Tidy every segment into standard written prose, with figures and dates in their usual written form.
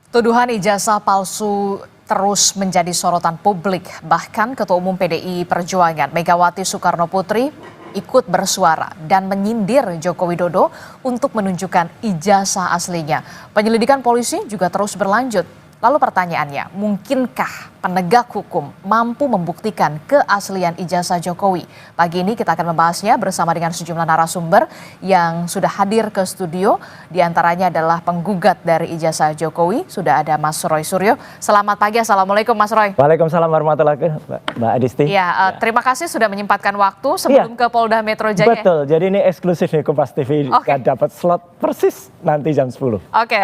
Tuduhan ijazah palsu terus menjadi sorotan publik. Bahkan Ketua Umum PDI Perjuangan Megawati Soekarno Putri ikut bersuara dan menyindir Joko Widodo untuk menunjukkan ijazah aslinya. Penyelidikan polisi juga terus berlanjut. Lalu pertanyaannya, mungkinkah penegak hukum mampu membuktikan keaslian ijazah Jokowi? Pagi ini kita akan membahasnya bersama dengan sejumlah narasumber yang sudah hadir ke studio. Di antaranya adalah penggugat dari ijazah Jokowi. Sudah ada Mas Roy Suryo. Selamat pagi, Assalamualaikum Mas Roy. Waalaikumsalam warahmatullahi wabarakatuh, Mbak Adisti. Ya, terima kasih sudah menyempatkan waktu sebelum ke Polda Metro Jaya. Betul, jadi ini eksklusif nih Kompas TV. Kan dapat slot persis nanti jam 10. Oke,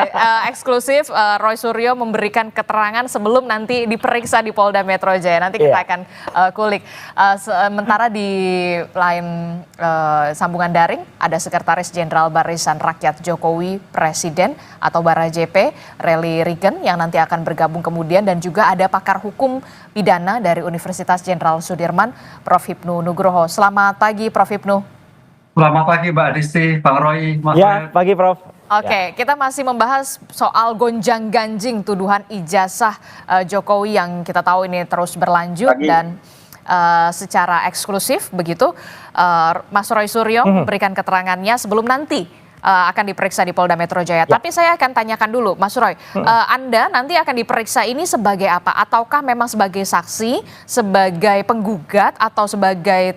eksklusif Roy Suryo memberikan keterangan sebelum nanti diperiksa di Polda Metro Jaya. Nanti kita akan kulik. Sementara di lain sambungan daring ada Sekretaris Jenderal Barisan Rakyat Jokowi Presiden atau Bara-JP, Relly Regan yang nanti akan bergabung kemudian, dan juga ada pakar hukum pidana dari Universitas Jenderal Sudirman, Prof. Hipnu Nugroho. Selamat pagi Prof. Hipnu. Selamat pagi Mbak Adisti, Bang Roy, Mas Ya, pagi Prof. Oke, kita masih membahas soal gonjang-ganjing tuduhan ijazah Jokowi yang kita tahu ini terus berlanjut dan secara eksklusif begitu. Mas Roy Suryo memberikan keterangannya sebelum nanti akan diperiksa di Polda Metro Jaya. Tapi saya akan tanyakan dulu, Mas Roy, Anda nanti akan diperiksa ini sebagai apa? Ataukah memang sebagai saksi, sebagai penggugat, atau sebagai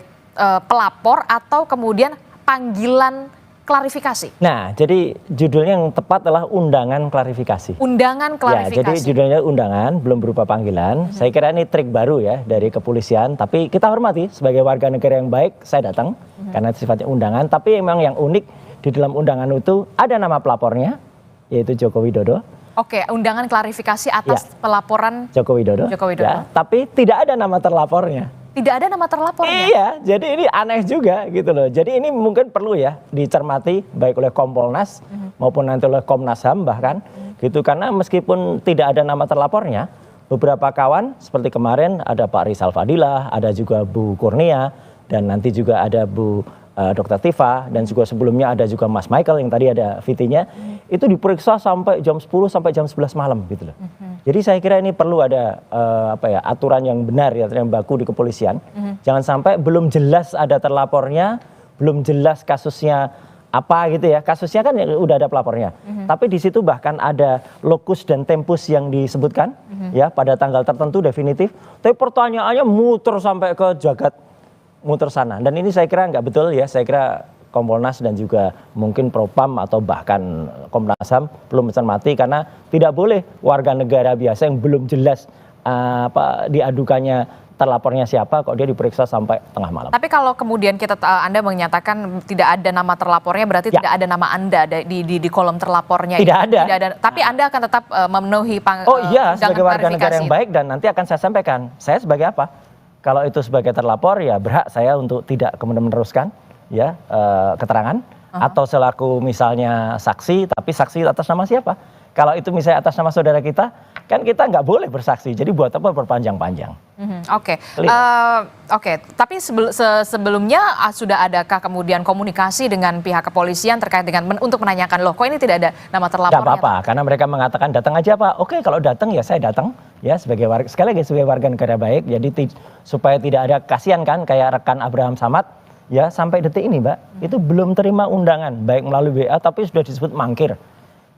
pelapor, atau kemudian panggilan klarifikasi? Nah, jadi judulnya yang tepat adalah undangan klarifikasi. Undangan klarifikasi. Ya, jadi judulnya undangan, belum berupa panggilan. Saya kira ini trik baru ya dari kepolisian, tapi kita hormati sebagai warga negara yang baik, saya datang karena sifatnya undangan. Tapi memang yang unik di dalam undangan itu ada nama pelapornya, yaitu Joko Widodo. Oke, undangan klarifikasi atas pelaporan Joko Widodo. Ya, tapi tidak ada nama terlapornya. Tidak ada nama terlapornya? Iya, jadi ini aneh juga gitu loh. Jadi ini mungkin perlu ya dicermati baik oleh Kompolnas maupun nanti oleh Komnas HAM bahkan gitu. Karena meskipun tidak ada nama terlapornya, beberapa kawan seperti kemarin ada Pak Rizal Fadilah, ada juga Bu Kurnia, dan nanti juga ada Bu Dr. Tifa, dan juga sebelumnya ada juga Mas Michael yang tadi ada VT-nya, itu diperiksa sampai jam 10 sampai jam 11 malam gitu loh. Jadi saya kira ini perlu ada aturan yang benar ya, yang baku di kepolisian. Jangan sampai belum jelas ada terlapornya, belum jelas kasusnya apa gitu ya. Kasusnya kan udah ada pelapornya. Tapi di situ bahkan ada lokus dan tempus yang disebutkan ya pada tanggal tertentu definitif. Tapi pertanyaannya muter sampai ke jagat muter sana, dan ini saya kira nggak betul ya. Saya kira Kompolnas dan juga mungkin Propam atau bahkan Komnas HAM belum mencermati, karena tidak boleh warga negara biasa yang belum jelas diadukannya terlapornya siapa kok dia diperiksa sampai tengah malam. Tapi kalau kemudian Anda menyatakan tidak ada nama terlapornya, berarti tidak ada nama Anda di kolom terlapornya. Tidak ada. Tapi Anda akan tetap memenuhi sebagai warga negara yang baik, dan nanti akan saya sampaikan saya sebagai apa. Kalau itu sebagai terlapor ya berhak saya untuk tidak kemudian meneruskan ya keterangan, atau selaku misalnya saksi, tapi saksi atas nama siapa? Kalau itu misalnya atas nama saudara kita, kan kita nggak boleh bersaksi. Jadi buat apa berpanjang-panjang? Oke. Tapi sebelumnya sudah adakah kemudian komunikasi dengan pihak kepolisian terkait dengan untuk menanyakan loh kok ini tidak ada nama terlapornya? Tidak apa-apa, karena mereka mengatakan datang aja Pak. Oke, kalau datang ya saya datang ya sebagai warga, sekali lagi sebagai warga negara baik. Jadi supaya tidak ada kasihan kan kayak rekan Abraham Samad ya, sampai detik ini Mbak itu belum terima undangan baik melalui WA tapi sudah disebut mangkir.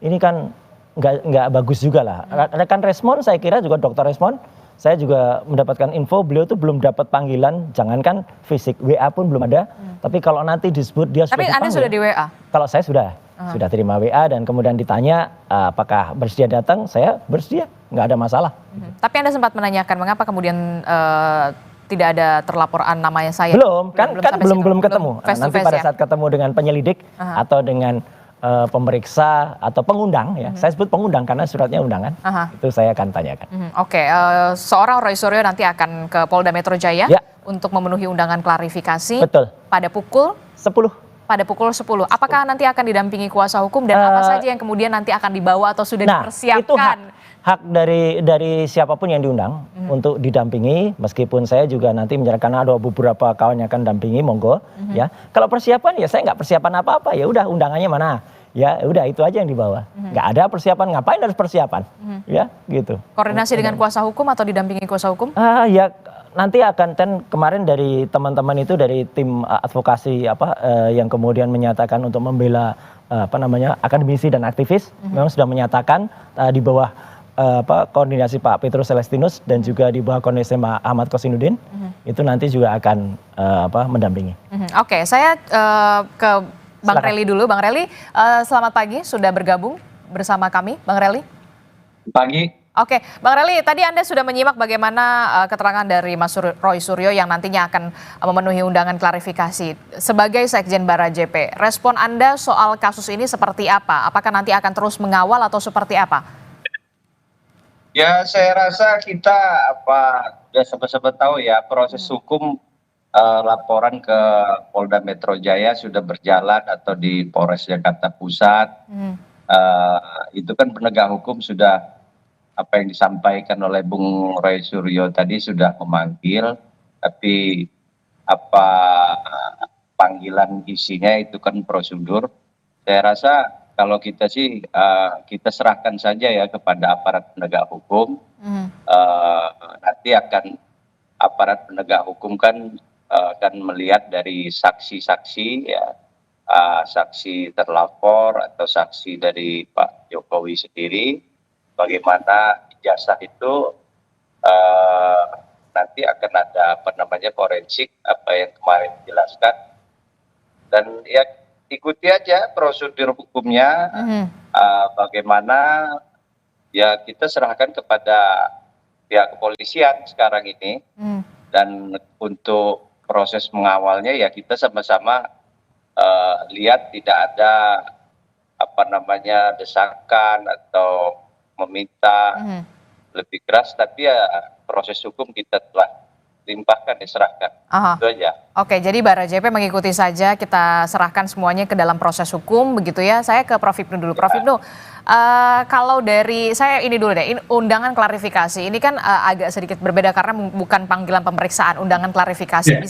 Ini kan nggak bagus juga lah. Rekan Resmon saya kira juga dokter Resmon, saya juga mendapatkan info beliau tuh belum dapat panggilan, jangankan fisik, WA pun belum ada. Tapi kalau nanti disebut dia sudah dipanggil. Tapi Anda sudah di WA? Kalau saya sudah terima WA, dan kemudian ditanya apakah bersedia datang, saya bersedia, nggak ada masalah. Tapi Anda sempat menanyakan mengapa kemudian tidak ada terlaporan namanya saya? Belum ketemu. Nanti pada saat ketemu dengan penyelidik atau dengan pemeriksa atau pengundang ya, saya sebut pengundang karena suratnya undangan, itu saya akan tanyakan. Oke, seorang Roy Suryo nanti akan ke Polda Metro Jaya untuk memenuhi undangan klarifikasi. Betul. Pada pukul 10. Pada pukul 10. Apakah nanti akan didampingi kuasa hukum, dan apa saja yang kemudian nanti akan dibawa atau sudah dipersiapkan? Itu hak dari siapapun yang diundang untuk didampingi, meskipun saya juga nanti menyerahkan ada beberapa kawan yang akan dampingi, monggo ya. Kalau persiapan ya saya nggak persiapan apa-apa, ya udah undangannya mana Ya udah itu aja yang dibawa. Nggak ada persiapan, ngapain harus persiapan? Ya gitu. Koordinasi dengan kuasa hukum atau didampingi kuasa hukum? Ya nanti akan kemarin dari teman-teman itu dari tim advokasi yang kemudian menyatakan untuk membela akademisi dan aktivis memang sudah menyatakan di bawah koordinasi Pak Petrus Celestinus dan juga di bawah koordinasi Pak Ahmad Kosinudin itu nanti juga akan mendampingi. Oke, saya ke Bang Silakan. Relly dulu. Bang Relly, selamat pagi, sudah bergabung bersama kami, Bang Relly. Pagi. Oke, Bang Relly, tadi Anda sudah menyimak bagaimana keterangan dari Mas Roy Suryo yang nantinya akan memenuhi undangan klarifikasi. Sebagai Sekjen Barajp, respon Anda soal kasus ini seperti apa? Apakah nanti akan terus mengawal atau seperti apa? Ya, saya rasa kita udah sama-sama tahu ya proses hukum laporan ke Polda Metro Jaya sudah berjalan atau di Polres Jakarta Pusat. Itu kan penegak hukum sudah apa yang disampaikan oleh Bung Roy Suryo tadi sudah memanggil, tapi apa panggilan isinya itu kan prosedur. Saya rasa kalau kita sih kita serahkan saja ya kepada aparat penegak hukum. Nanti akan aparat penegak hukum kan akan melihat dari saksi-saksi ya, saksi terlapor atau saksi dari Pak Jokowi sendiri, bagaimana ijazah itu nanti akan ada forensik apa yang kemarin dijelaskan, dan ya ikuti aja prosedur hukumnya. Bagaimana ya kita serahkan kepada pihak kepolisian sekarang ini, dan untuk proses mengawalnya ya kita sama-sama lihat tidak ada desakan atau meminta lebih keras, tapi ya proses hukum kita telah limpahkan, diserahkan. Itu aja. Oke, jadi Barajp mengikuti saja, kita serahkan semuanya ke dalam proses hukum begitu ya. Saya ke Prof Ibnu dulu. Prof Ibnu, kalau dari saya ini dulu deh, undangan klarifikasi ini kan agak sedikit berbeda karena bukan panggilan pemeriksaan, undangan klarifikasi.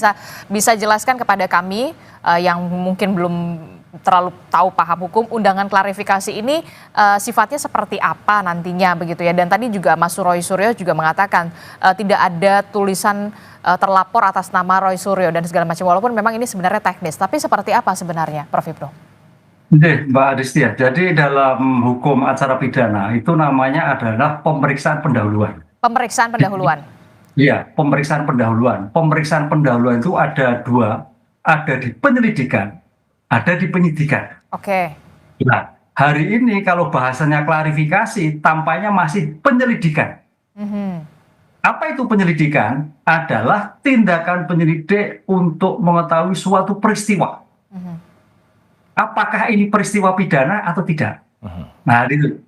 Bisa jelaskan kepada kami yang mungkin belum terlalu tahu paham hukum, undangan klarifikasi ini sifatnya seperti apa nantinya begitu ya. Dan tadi juga Mas Roy Suryo juga mengatakan tidak ada tulisan terlapor atas nama Roy Suryo dan segala macam, walaupun memang ini sebenarnya teknis, tapi seperti apa sebenarnya Prof Ibnu? Mbak Adistia, jadi dalam hukum acara pidana itu namanya adalah pemeriksaan pendahuluan. Pemeriksaan pendahuluan. Iya, pemeriksaan pendahuluan. Pemeriksaan pendahuluan itu ada dua, ada di penyelidikan, ada di penyidikan. Oke. Nah, hari ini kalau bahasanya klarifikasi, tampaknya masih penyelidikan. Apa itu penyelidikan? Adalah tindakan penyelidik untuk mengetahui suatu peristiwa. Apakah ini peristiwa pidana atau tidak? Nah, itu.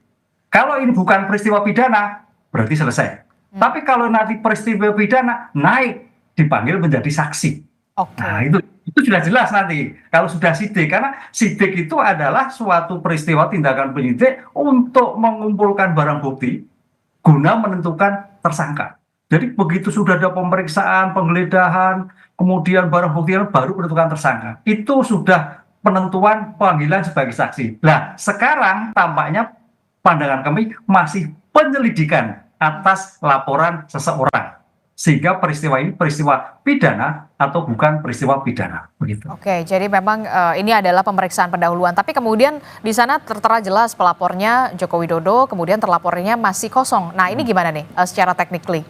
Kalau ini bukan peristiwa pidana, berarti selesai. Tapi kalau nanti peristiwa pidana naik, dipanggil menjadi saksi. Nah, itu sudah jelas nanti kalau sudah sidik, karena sidik itu adalah suatu peristiwa tindakan penyidik untuk mengumpulkan barang bukti guna menentukan tersangka. Jadi begitu sudah ada pemeriksaan, penggeledahan, kemudian barang bukti baru penentukan tersangka. Itu sudah penentuan panggilan sebagai saksi. Nah, sekarang tampaknya pandangan kami masih penyelidikan atas laporan seseorang. Sehingga peristiwa ini peristiwa pidana atau bukan peristiwa pidana, begitu. Oke, jadi memang ini adalah pemeriksaan pendahuluan. Tapi kemudian di sana tertera jelas pelapornya Joko Widodo, kemudian terlapornya masih kosong. Nah, ini gimana nih secara technically?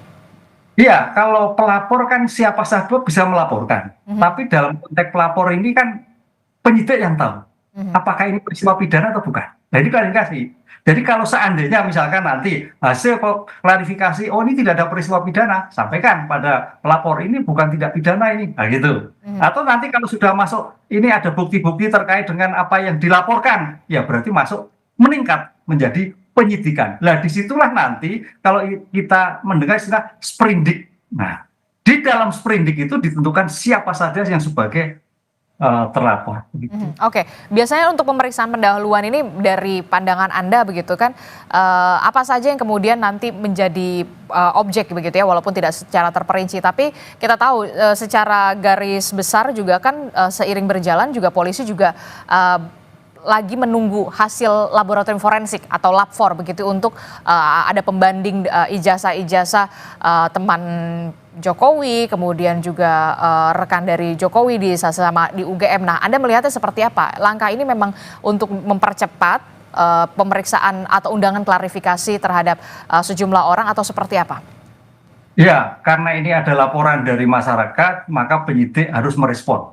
Iya, kalau pelapor kan siapa saja bisa melaporkan. Tapi dalam konteks pelapor ini kan penyidik yang tahu apakah ini peristiwa pidana atau bukan. Nah, ini klarifikasi. Jadi kalau seandainya misalkan nanti hasil klarifikasi, oh ini tidak ada peristiwa pidana, sampaikan pada pelapor ini bukan tidak pidana ini, nah gitu. Atau nanti kalau sudah masuk, ini ada bukti-bukti terkait dengan apa yang dilaporkan, ya berarti masuk meningkat menjadi penyidikan. Nah, disitulah nanti kalau kita mendengar istilah sprindik. Nah, di dalam sprindik itu ditentukan siapa saja yang sebagai terlapor. Oke, biasanya untuk pemeriksaan pendahuluan ini dari pandangan Anda begitu kan, apa saja yang kemudian nanti menjadi objek begitu ya, walaupun tidak secara terperinci, tapi kita tahu secara garis besar juga kan seiring berjalan juga polisi juga lagi menunggu hasil laboratorium forensik atau lab-for begitu untuk ada pembanding ijazah-ijazah teman Jokowi, kemudian juga rekan dari Jokowi di UGM. Nah, Anda melihatnya seperti apa? Langkah ini memang untuk mempercepat pemeriksaan atau undangan klarifikasi terhadap sejumlah orang atau seperti apa? Ya, karena ini ada laporan dari masyarakat, maka penyidik harus merespon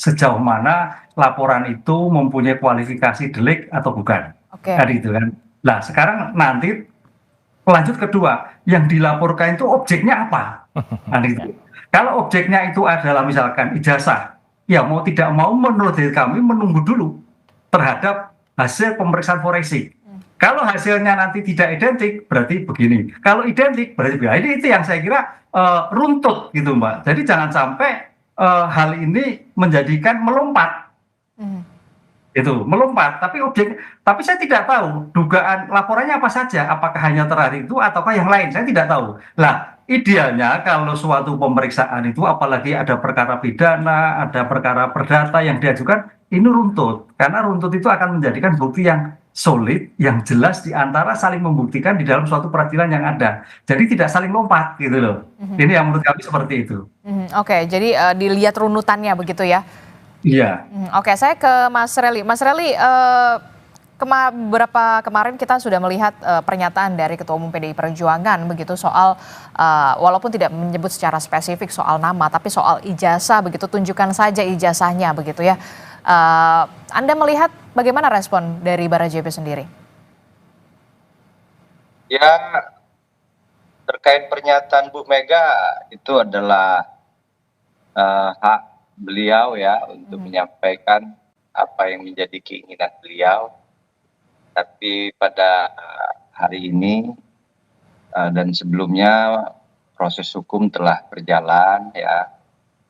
sejauh mana laporan itu mempunyai kualifikasi delik atau bukan. Oke. Kan gitu kan. Nah, sekarang nanti lanjut kedua, yang dilaporkan itu objeknya apa? Nah, gitu. Kalau objeknya itu adalah misalkan ijazah, ya mau tidak mau menurut kami menunggu dulu terhadap hasil pemeriksaan forensik. Kalau hasilnya nanti tidak identik, berarti begini. Kalau identik, berarti begini. Itu yang saya kira runtut gitu, Mbak. Jadi jangan sampai hal ini menjadikan melompat. Itu melompat, tapi saya tidak tahu dugaan laporannya apa saja, apakah hanya terhadap itu ataukah yang lain, saya tidak tahu. Lah, idealnya kalau suatu pemeriksaan itu apalagi ada perkara pidana, ada perkara perdata yang diajukan, ini runtut, karena runtut itu akan menjadikan bukti yang solid, yang jelas di antara saling membuktikan di dalam suatu peradilan yang ada. Jadi tidak saling lompat gitu loh. Ini yang menurut kami seperti itu. Oke, jadi dilihat runutannya begitu ya. Iya. Oke, saya ke Mas Relly. Mas Relly, kemarin kita sudah melihat pernyataan dari Ketua Umum PDI Perjuangan begitu soal walaupun tidak menyebut secara spesifik soal nama, tapi soal ijazah begitu, tunjukkan saja ijazahnya begitu ya. Anda melihat bagaimana respon dari Barajp sendiri? Ya, terkait pernyataan Bu Mega itu adalah hak beliau ya untuk menyampaikan apa yang menjadi keinginan beliau. Tapi pada hari ini dan sebelumnya proses hukum telah berjalan ya.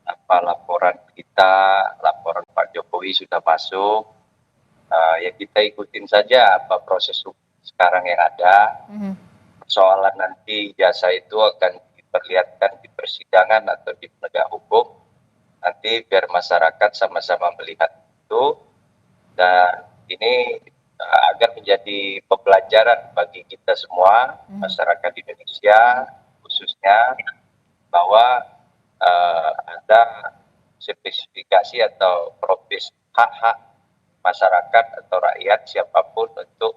Apa laporan kita, laporan Pak Jokowi sudah masuk. Ya kita ikutin saja apa proses hukum sekarang yang ada. Persoalan nanti jasa itu akan diperlihatkan di persidangan atau di penegak hukum. Nanti biar masyarakat sama-sama melihat itu, dan ini agar menjadi pembelajaran bagi kita semua, masyarakat Indonesia khususnya, bahwa ada spesifikasi atau profil hak-hak masyarakat atau rakyat siapapun untuk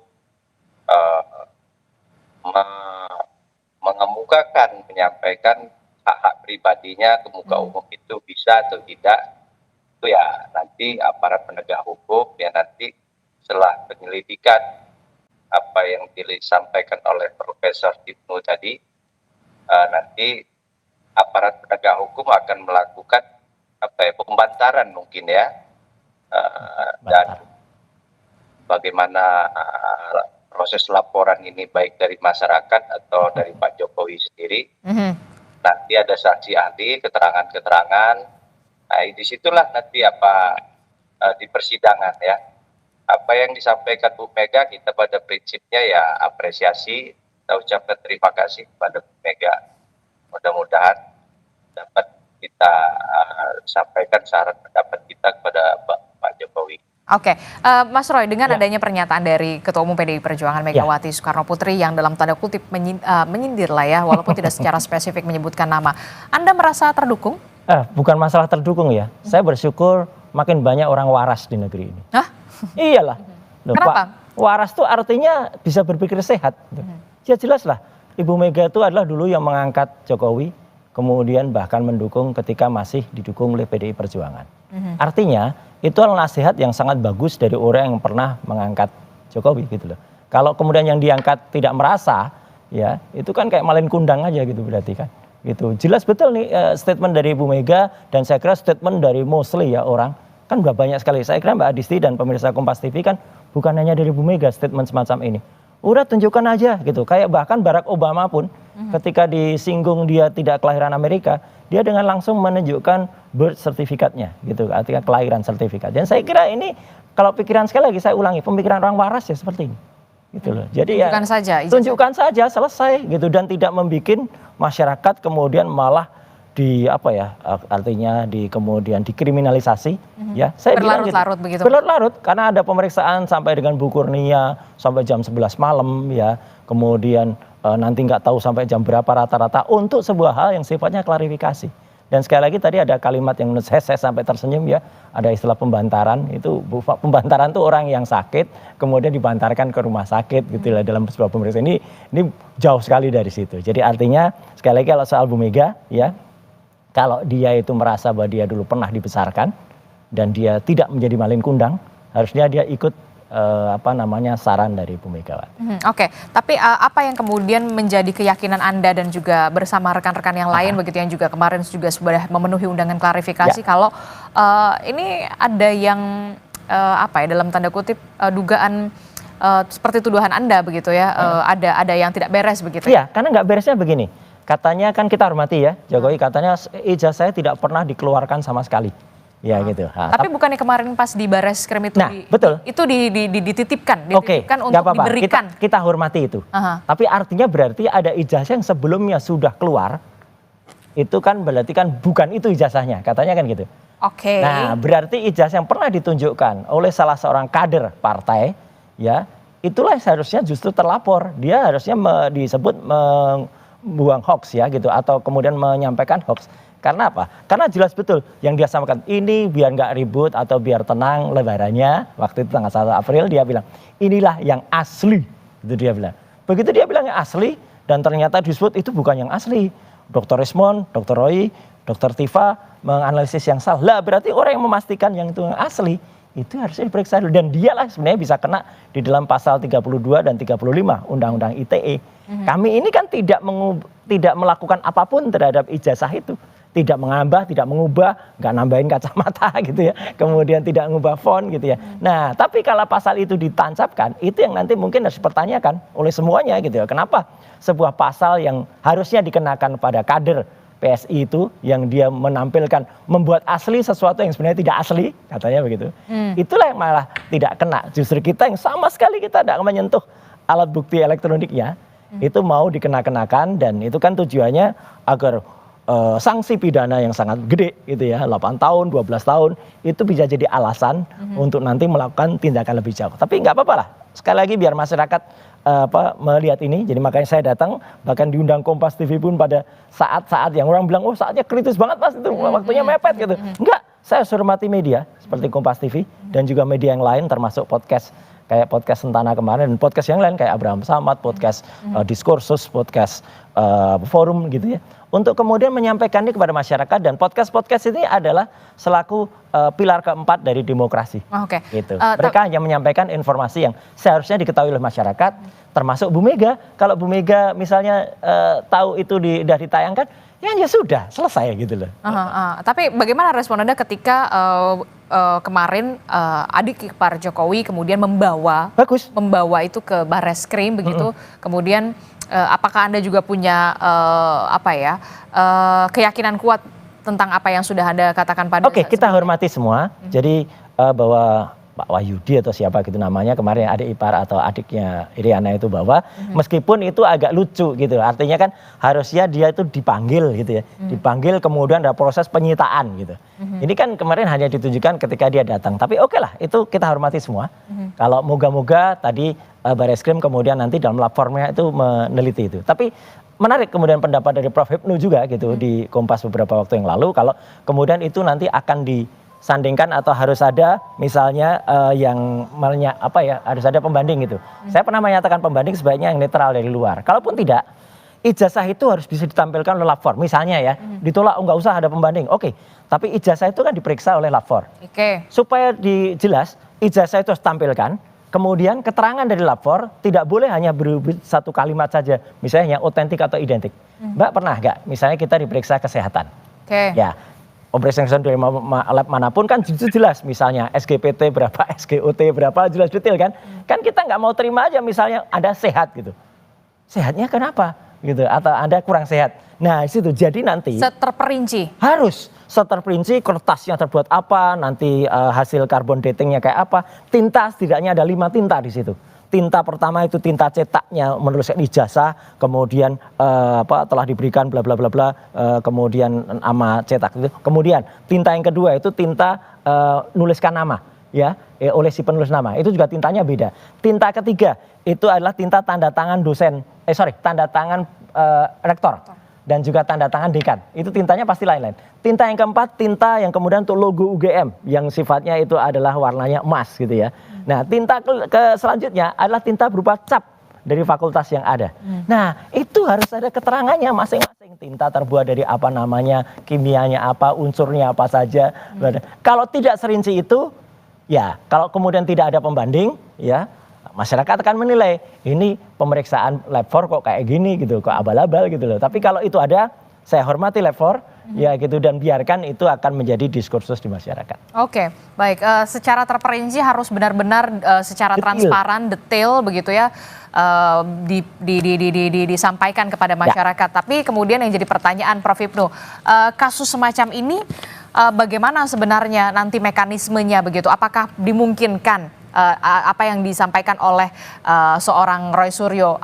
mengemukakan, menyampaikan hak-hak pribadinya ke muka umum itu bisa atau tidak, itu ya nanti aparat penegak hukum ya nanti setelah penyelidikan apa yang disampaikan oleh Profesor Ibnu tadi, nanti aparat penegak hukum akan melakukan pembantaran mungkin ya, dan bagaimana proses laporan ini baik dari masyarakat atau dari Pak Jokowi sendiri. Nanti ada saksi ahli, keterangan-keterangan. Nah, disitulah nanti di persidangan ya. Apa yang disampaikan Bu Mega, kita pada prinsipnya ya apresiasi, kita ucapkan terima kasih kepada Bu Mega. Mudah-mudahan dapat kita sampaikan saran pendapat kita kepada Pak Jokowi. Oke, Mas Roy, dengan adanya pernyataan dari Ketua Umum PDI Perjuangan Megawati Soekarno Putri yang dalam tanda kutip menyindir lah ya, walaupun tidak secara spesifik menyebutkan nama, Anda merasa terdukung? Bukan masalah terdukung ya, saya bersyukur makin banyak orang waras di negeri ini. Hah? Iyalah. Loh, Kenapa? Pak, waras tuh artinya bisa berpikir sehat. Ya jelas lah, Ibu Mega itu adalah dulu yang mengangkat Jokowi, kemudian bahkan mendukung ketika masih didukung oleh PDI Perjuangan. Artinya itu adalah nasihat yang sangat bagus dari orang yang pernah mengangkat Jokowi gitu loh. Kalau kemudian yang diangkat tidak merasa, ya itu kan kayak malin kundang aja gitu berarti kan. Gitu. Jelas betul nih statement dari Ibu Mega, dan saya kira statement dari mostly ya orang kan udah banyak sekali. Saya kira Mbak Adisti dan pemirsa Kompas TV kan bukan hanya dari Ibu Mega statement semacam ini. Udah tunjukkan aja gitu. Kayak bahkan Barack Obama pun ketika disinggung dia tidak kelahiran Amerika, dia dengan langsung menunjukkan birth certificate-nya gitu, artinya kelahiran sertifikat. Dan saya kira ini kalau pikiran, sekali lagi saya ulangi, pemikiran orang waras ya seperti ini. Gitu loh. Jadi tunjukkan saja, tunjukkan saja, selesai gitu, dan tidak membuat masyarakat kemudian malah artinya kemudian dikriminalisasi, ya saya bilang gitu. Berlarut-larut begitu. Berlarut-larut karena ada pemeriksaan sampai dengan Bu Kurnia sampai jam 11 malam, ya. Kemudian nanti nggak tahu sampai jam berapa rata-rata untuk sebuah hal yang sifatnya klarifikasi. Dan sekali lagi tadi ada kalimat yang menurut saya sampai tersenyum, ya, ada istilah pembantaran. Itu pembantaran tuh orang yang sakit kemudian dibantarkan ke rumah sakit gitu lah dalam sebuah pemeriksaan. Ini jauh sekali dari situ. Jadi artinya sekali lagi kalau soal Bu Mega, ya, kalau dia itu merasa bahwa dia dulu pernah dibesarkan dan dia tidak menjadi malin kundang, harusnya dia ikut saran dari Bu Megawati. Oke, tapi apa yang kemudian menjadi keyakinan Anda dan juga bersama rekan-rekan yang lain begitu yang juga kemarin juga sudah memenuhi undangan klarifikasi kalau ini ada yang dalam tanda kutip dugaan seperti tuduhan Anda begitu ya, ada yang tidak beres begitu. Iya, karena nggak beresnya begini. Katanya kan kita hormati ya, Jokowi katanya ijazah saya tidak pernah dikeluarkan sama sekali. Ya gitu. Tapi bukannya kemarin pas di Bareskrim itu betul. Itu dititipkan Oke, untuk apa-apa. diberikan. Kita hormati itu. Tapi artinya berarti ada ijazah yang sebelumnya sudah keluar. Itu kan berarti kan bukan itu ijazahnya, katanya kan gitu. Oke. Nah, berarti ijazah yang pernah ditunjukkan oleh salah seorang kader partai, ya, itulah seharusnya justru terlapor. Dia harusnya disebut membuang hoax, ya gitu, atau kemudian menyampaikan hoax. Karena apa? Karena jelas betul yang dia sampaikan ini biar nggak ribut atau biar tenang lebarannya. Waktu itu tanggal 1 April dia bilang inilah yang asli. Itu dia bilang. Begitu dia bilang yang asli dan ternyata disebut itu bukan yang asli. Dr. Rismond, Dr. Roy, Dr. Tifa menganalisis yang salah. Lah berarti orang yang memastikan yang itu yang asli itu harusnya diperiksa dulu. Dan dialah sebenarnya bisa kena di dalam pasal 32 dan 35 Undang-Undang ITE. Kami ini kan tidak melakukan apapun terhadap ijazah itu. Tidak menambah, tidak mengubah, nggak nambahin kacamata gitu ya. Kemudian tidak mengubah font gitu ya. Nah, tapi kalau pasal itu ditancapkan, itu yang nanti mungkin harus dipertanyakan oleh semuanya gitu ya. Kenapa sebuah pasal yang harusnya dikenakan pada kader PSI itu, yang dia menampilkan, membuat asli sesuatu yang sebenarnya tidak asli, katanya begitu. Itulah yang malah tidak kena. Justru kita yang sama sekali kita tidak menyentuh alat bukti elektroniknya, itu mau dikenakan dan itu kan tujuannya agar sanksi pidana yang sangat gede gitu ya, 8 tahun, 12 tahun, itu bisa jadi alasan untuk nanti melakukan tindakan lebih jauh. Tapi nggak apa-apa lah, sekali lagi biar masyarakat melihat ini, jadi makanya saya datang, bahkan diundang Kompas TV pun pada saat-saat yang orang bilang, oh saatnya kritis banget mas, itu waktunya mepet gitu. Enggak, saya hormati media seperti Kompas TV dan juga media yang lain termasuk podcast, kayak podcast Sentana kemarin, dan podcast yang lain kayak Abraham Samad, podcast Diskursus, podcast Forum gitu ya. Untuk kemudian menyampaikan ini kepada masyarakat, dan podcast-podcast ini adalah selaku pilar keempat dari demokrasi. Gitu. Mereka hanya menyampaikan informasi yang seharusnya diketahui oleh masyarakat, termasuk Bu Mega. Kalau Bu Mega misalnya tahu itu sudah ditayangkan, ya sudah selesai gitu loh. Tapi bagaimana respon Anda ketika kemarin adik ipar Jokowi kemudian membawa itu ke Bareskrim begitu, kemudian apakah Anda juga punya keyakinan kuat tentang apa yang sudah Anda katakan pada Oke, kita hormati semua. Jadi bahwa Pak Wahyudi atau siapa gitu namanya kemarin adik ipar atau adiknya Iriana itu bawa, meskipun itu agak lucu gitu. Artinya kan harusnya dia itu dipanggil gitu ya. Dipanggil kemudian ada proses penyitaan gitu. Ini kan kemarin hanya ditunjukkan ketika dia datang. Tapi oke lah, itu kita hormati semua. Kalau moga-moga tadi Bareskrim kemudian nanti dalam lapornya itu meneliti itu. Tapi menarik kemudian pendapat dari Prof. Hipnu juga gitu di Kompas beberapa waktu yang lalu, kalau kemudian itu nanti akan disandingkan atau harus ada misalnya harus ada pembanding gitu. Saya pernah menyatakan pembanding sebaiknya yang netral dari luar. Kalaupun tidak, ijazah itu harus bisa ditampilkan oleh lapor. Misalnya ya, ditolak nggak usah ada pembanding. Oke, tapi ijazah itu kan diperiksa oleh lapor. Supaya jelas, ijazah itu harus tampilkan. Kemudian keterangan dari lapor tidak boleh hanya berupa satu kalimat saja, misalnya yang otentik atau identik. Mbak pernah nggak, misalnya kita diperiksa kesehatan, ya operasi dari lab manapun kan jelas, misalnya SGPT berapa, SGOT berapa, jelas detail kan. Kan kita nggak mau terima aja misalnya Anda sehat gitu, sehatnya kenapa gitu, atau Anda kurang sehat. Nah situ jadi nanti terperinci, harus terperinci kertasnya terbuat apa, nanti hasil carbon datingnya kayak apa, tinta setidaknya ada 5 tinta di situ. tinta pertama itu tinta cetaknya menuliskan ijazah, kemudian telah diberikan bla bla bla bla, kemudian nama cetak itu. Kemudian tinta yang kedua itu tinta nuliskan nama, ya, oleh si penulis nama. Itu juga tintanya beda. Tinta ketiga itu adalah tinta tanda tangan tanda tangan rektor dan juga tanda tangan dekan. Itu tintanya pasti lain-lain. Tinta yang keempat, tinta yang kemudian untuk logo UGM yang sifatnya itu adalah warnanya emas gitu ya. Nah, tinta selanjutnya adalah tinta berupa cap dari fakultas yang ada. Nah, itu harus ada keterangannya masing-masing. Tinta terbuat dari apa namanya, kimianya apa, unsurnya apa saja. Kalau tidak serinci itu, ya, kalau kemudian tidak ada pembanding, ya, masyarakat akan menilai ini pemeriksaan lab 4 kok kayak gini gitu, kok abal-abal gitu loh. Tapi kalau itu ada, saya hormati lab 4, ya gitu, dan biarkan itu akan menjadi diskursus di masyarakat. Oke, baik. Secara terperinci harus benar-benar secara transparan, detail begitu ya, disampaikan kepada masyarakat. Tapi kemudian yang jadi pertanyaan Prof. Hipnu, kasus semacam ini bagaimana sebenarnya nanti mekanismenya begitu? Apakah dimungkinkan apa yang disampaikan oleh seorang Roy Suryo,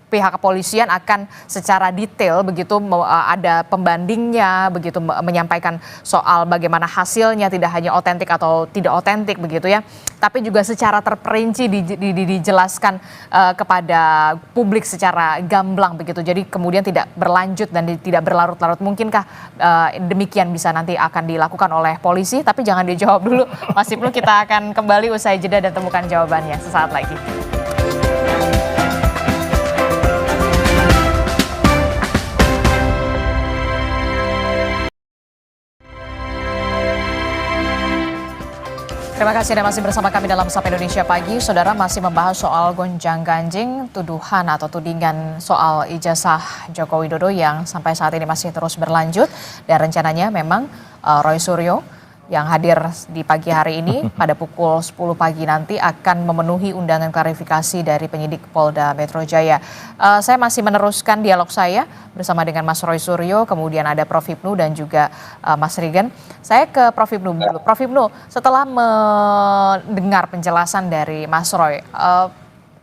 pihak kepolisian akan secara detail begitu ada pembandingnya begitu, menyampaikan soal bagaimana hasilnya, tidak hanya otentik atau tidak otentik begitu ya, tapi juga secara terperinci dijelaskan kepada publik secara gamblang begitu, jadi kemudian tidak berlanjut dan tidak berlarut-larut. Mungkinkah demikian bisa nanti akan dilakukan oleh polisi? Tapi jangan dijawab dulu Mas Hipnu, kita akan kembali usai jeda dan temukan jawabannya sesaat lagi. Terima kasih Anda masih bersama kami dalam Sapa Indonesia Pagi. Saudara, masih membahas soal gonjang-ganjing tuduhan atau tudingan soal ijazah Joko Widodo yang sampai saat ini masih terus berlanjut. Dan rencananya memang Roy Suryo yang hadir di pagi hari ini pada pukul 10 pagi nanti akan memenuhi undangan klarifikasi dari penyidik Polda Metro Jaya. Saya masih meneruskan dialog saya bersama dengan Mas Roy Suryo, kemudian ada Prof. Hipnu dan juga Mas Rigen. Saya ke Prof. Hipnu dulu. Prof. Hipnu, setelah mendengar penjelasan dari Mas Roy,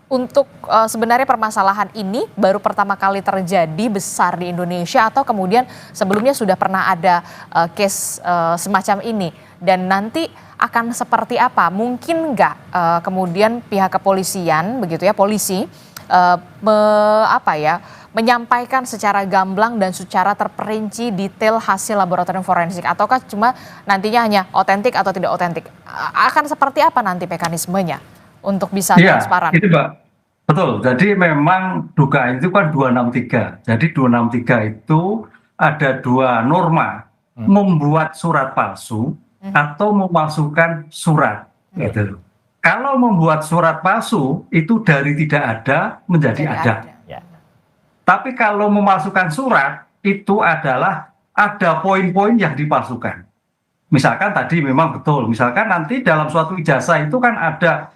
untuk sebenarnya permasalahan ini baru pertama kali terjadi besar di Indonesia atau kemudian sebelumnya sudah pernah ada case semacam ini, dan nanti akan seperti apa? Mungkin nggak kemudian pihak kepolisian begitu ya, polisi menyampaikan secara gamblang dan secara terperinci detail hasil laboratorium forensik, ataukah cuma nantinya hanya otentik atau tidak otentik? Akan seperti apa nanti mekanismenya untuk bisa transparan? Itu Mbak, betul. Jadi memang dugaan itu kan 263. Jadi 263 itu ada dua norma, membuat surat palsu atau memalsukan surat. Gitu. Kalau membuat surat palsu itu dari tidak ada menjadi ada. Tapi kalau memalsukan surat itu adalah ada poin-poin yang dipalsukan. Misalkan tadi memang betul, misalkan nanti dalam suatu ijazah itu kan ada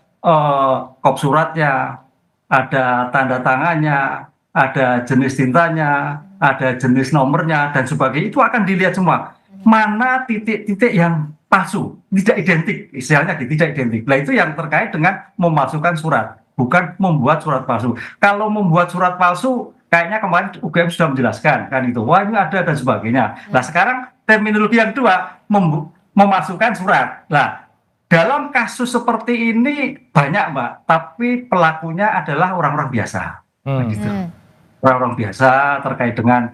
kop suratnya, ada tanda tangannya, ada jenis tintanya, ada jenis nomornya dan sebagainya, itu akan dilihat semua. Mana titik-titik yang palsu, tidak identik, istilahnya tidak identik. Nah, itu yang terkait dengan memalsukan surat, bukan membuat surat palsu. Kalau membuat surat palsu, kayaknya kemarin UGM sudah menjelaskan kan itu, wah ini ada dan sebagainya. Nah, sekarang terminologi yang kedua, memasukkan surat. Nah, dalam kasus seperti ini banyak Mbak, tapi pelakunya adalah orang-orang biasa. Gitu. Orang-orang biasa terkait dengan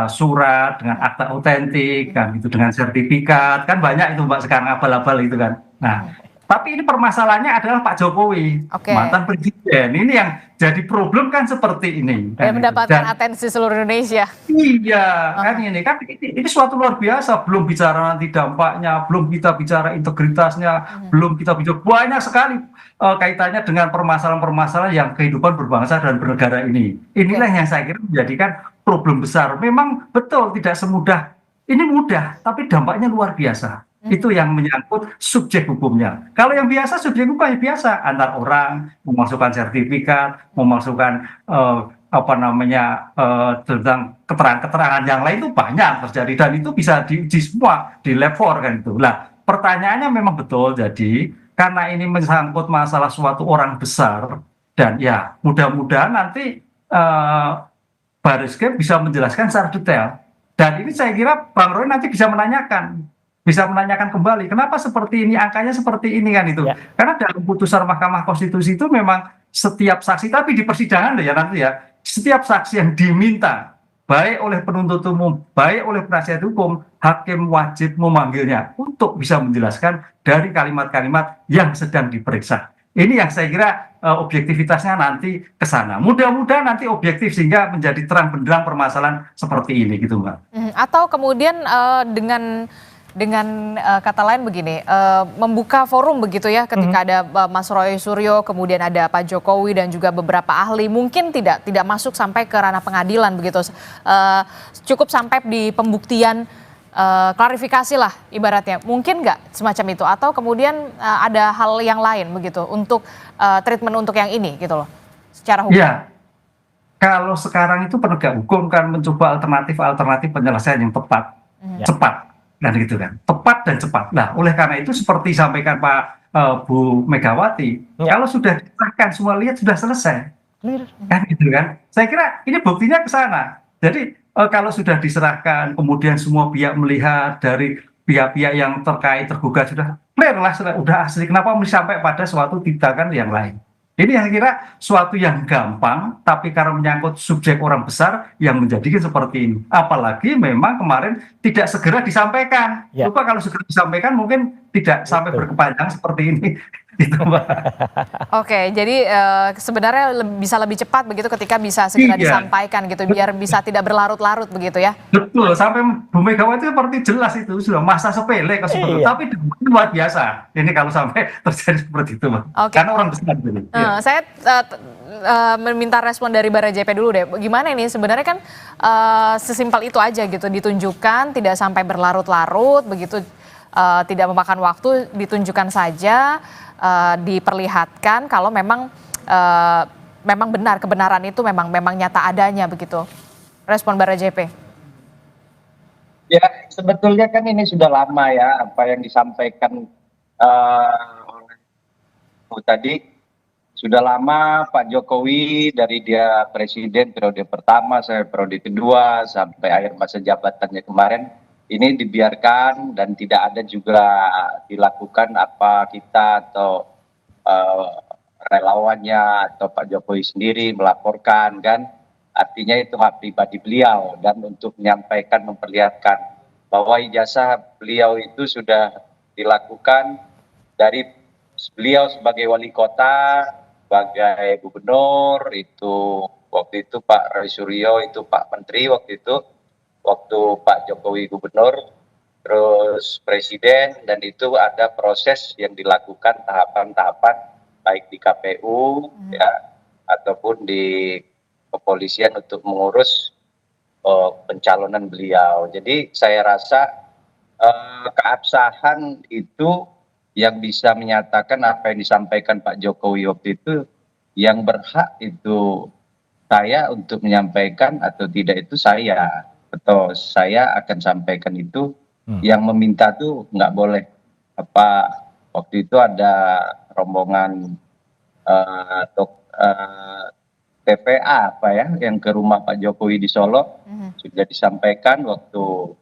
surat, dengan akta otentik, kan gitu, dengan sertifikat, kan banyak itu Mbak sekarang abal-abal itu kan. Nah, tapi ini permasalahannya adalah Pak Jokowi, mantan presiden. Ini yang jadi problem kan seperti ini. Dan mendapatkan atensi seluruh Indonesia. Iya, kan ini suatu luar biasa. Belum bicara nanti dampaknya, belum kita bicara integritasnya, belum kita bicara banyak sekali kaitannya dengan permasalahan-permasalahan yang kehidupan berbangsa dan bernegara ini. Inilah yang saya kira menjadikan problem besar. Memang betul tidak semudah, ini mudah, tapi dampaknya luar biasa. Itu yang menyangkut subjek hukumnya. Kalau yang biasa, subjek hukumnya biasa, antar orang, memasukkan sertifikat, memasukkan tentang keterangan-keterangan yang lain itu banyak terjadi, dan itu bisa diuji semua di lab 4 kan itu. Nah, pertanyaannya memang betul, jadi karena ini menyangkut masalah suatu orang besar, dan ya mudah-mudahan nanti Baris Krim bisa menjelaskan secara detail. Dan ini saya kira Bang Roy nanti bisa menanyakan kembali kenapa seperti ini, angkanya seperti ini kan itu. Ya. Karena dalam putusan Mahkamah Konstitusi itu memang setiap saksi, tapi di persidangan ya nanti ya, setiap saksi yang diminta baik oleh penuntut umum, baik oleh penasihat hukum, hakim wajib memanggilnya untuk bisa menjelaskan dari kalimat-kalimat yang sedang diperiksa. Ini yang saya kira objektivitasnya nanti ke sana. Mudah-mudahan nanti objektif sehingga menjadi terang benderang permasalahan seperti ini gitu, Mbak. Atau kemudian dengan kata lain begini, membuka forum begitu ya ketika ada Mas Roy Suryo, kemudian ada Pak Jokowi dan juga beberapa ahli, mungkin tidak masuk sampai ke ranah pengadilan begitu, cukup sampai di pembuktian, klarifikasi lah ibaratnya, mungkin nggak semacam itu, atau kemudian ada hal yang lain begitu untuk treatment untuk yang ini gitu loh, secara hukum. Iya, kalau sekarang itu penegak hukum kan mencoba alternatif penyelesaian yang tepat, cepat, dan gitu kan, tepat dan cepat. Nah, oleh karena itu seperti sampaikan Bu Megawati, kalau sudah disahkan semua lihat sudah selesai, kan gitu kan. Saya kira ini buktinya ke sana. Jadi kalau sudah diserahkan, kemudian semua pihak melihat dari pihak-pihak yang terkait tergugat sudah clear lah, sudah asli. Kenapa mesti sampai pada suatu tindakan yang lain? Ini yang kira suatu yang gampang, tapi karena menyangkut subjek orang besar yang menjadikan seperti ini. Apalagi memang kemarin tidak segera disampaikan. Ya. Lupa kalau segera disampaikan mungkin tidak sampai berkepanjangan seperti ini. Itu, Mbak. Oke, jadi sebenarnya bisa lebih cepat begitu ketika bisa segera Iya. disampaikan gitu, biar bisa tidak berlarut-larut begitu ya. Betul, sampai Bu Megawati seperti jelas itu sudah masa sepele kok seperti itu. Iya. Tapi luar biasa. Ini kalau sampai terjadi seperti itu, Mbak. Oke. Karena orang besar gitu. Iya. Saya meminta respon dari Barajp dulu deh. Gimana ini sebenarnya kan sesimpel itu aja gitu, ditunjukkan tidak sampai berlarut-larut begitu, tidak memakan waktu, ditunjukkan saja, diperlihatkan kalau memang benar, kebenaran itu memang nyata adanya begitu. Respon Barajp. Ya, sebetulnya kan ini sudah lama ya apa yang disampaikan oleh Bu tadi. Sudah lama Pak Jokowi dari dia presiden periode pertama sampai periode kedua sampai akhir masa jabatannya kemarin ini dibiarkan dan tidak ada juga dilakukan apa kita atau relawannya atau Pak Jokowi sendiri melaporkan kan. Artinya itu hak pribadi beliau dan untuk menyampaikan memperlihatkan bahwa ijazah beliau itu sudah dilakukan dari beliau sebagai wali kota, sebagai gubernur, itu waktu itu Pak Roy Suryo itu Pak Menteri waktu itu, waktu Pak Jokowi gubernur, terus presiden, dan itu ada proses yang dilakukan tahapan-tahapan baik di KPU ya ataupun di kepolisian untuk mengurus pencalonan beliau. Jadi saya rasa keabsahan itu yang bisa menyatakan apa yang disampaikan Pak Jokowi waktu itu, yang berhak itu saya untuk menyampaikan atau tidak itu saya, atau saya akan sampaikan itu, yang meminta tuh nggak boleh. Apa waktu itu ada rombongan TPA apa ya yang ke rumah Pak Jokowi di Solo, sudah disampaikan waktu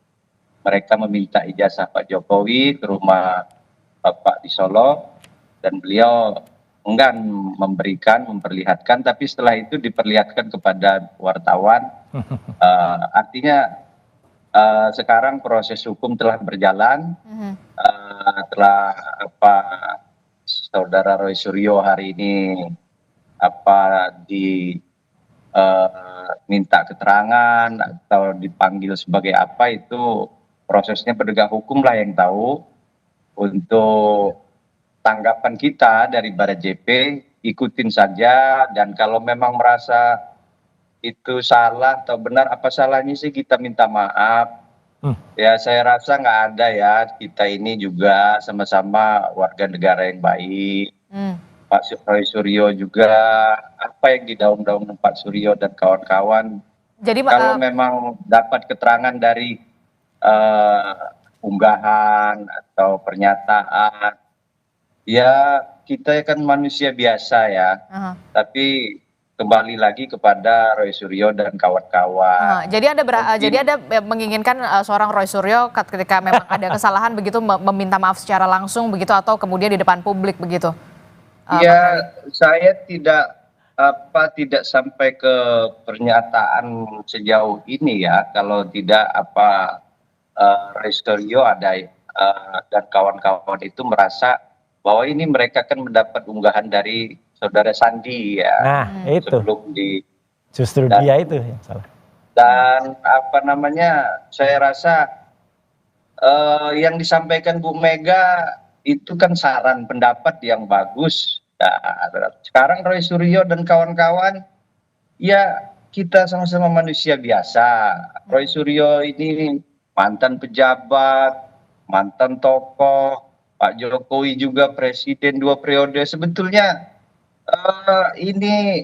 mereka meminta ijazah Pak Jokowi ke rumah Bapak di Solo, dan beliau enggan memperlihatkan, tapi setelah itu diperlihatkan kepada wartawan. Artinya sekarang proses hukum telah berjalan, telah saudara Roy Suryo hari ini minta keterangan atau dipanggil sebagai apa, itu prosesnya penegak hukum lah yang tahu. Untuk tanggapan kita dari Barajp, ikutin saja, dan kalau memang merasa itu salah atau benar, apa salahnya sih kita minta maaf. Ya saya rasa nggak ada ya, kita ini juga sama-sama warga negara yang baik. Pak Roy Suryo juga, apa yang didaung-daung Pak Suryo dan kawan-kawan, Jadi kalau memang dapat keterangan dari unggahan atau pernyataan Ya, kita kan manusia biasa ya, Aha. tapi kembali lagi kepada Roy Suryo dan kawan-kawan. Jadi Mungkin Anda menginginkan seorang Roy Suryo ketika memang ada kesalahan begitu meminta maaf secara langsung begitu atau kemudian di depan publik begitu, Bang ya, Roy? saya tidak sampai ke pernyataan sejauh ini ya, kalau tidak Roy Suryo dan kawan-kawan itu merasa bahwa ini mereka kan mendapat unggahan dari saudara Sandi ya Nah, itu sebelum di justru dan dia itu yang salah. saya rasa yang disampaikan Bu Mega itu kan saran pendapat yang bagus. Nah, sekarang Roy Suryo dan kawan-kawan, ya kita sama-sama manusia biasa. Roy Suryo ini mantan pejabat, mantan tokoh, Pak Jokowi juga presiden 2 periode. Sebetulnya ini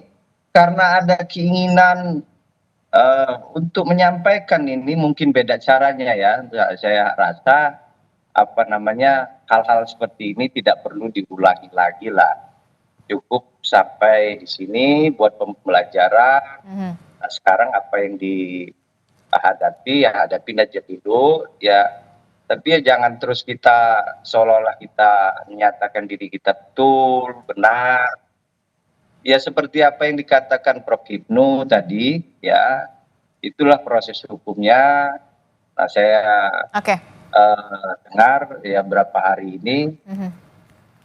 karena ada keinginan untuk menyampaikan ini mungkin beda caranya ya. Saya rasa hal-hal seperti ini tidak perlu diulangi lagi lah. Cukup sampai di sini buat pembelajaran. Mhm. Nah, sekarang apa yang dihadapi ya hadapin aja dulu ya. Tapi ya jangan terus kita seolah-olah kita menyatakan diri kita betul, benar. Ya seperti apa yang dikatakan Prof. Hipnu tadi ya, itulah proses hukumnya. Nah, saya Oke. dengar ya berapa hari ini, Mhm.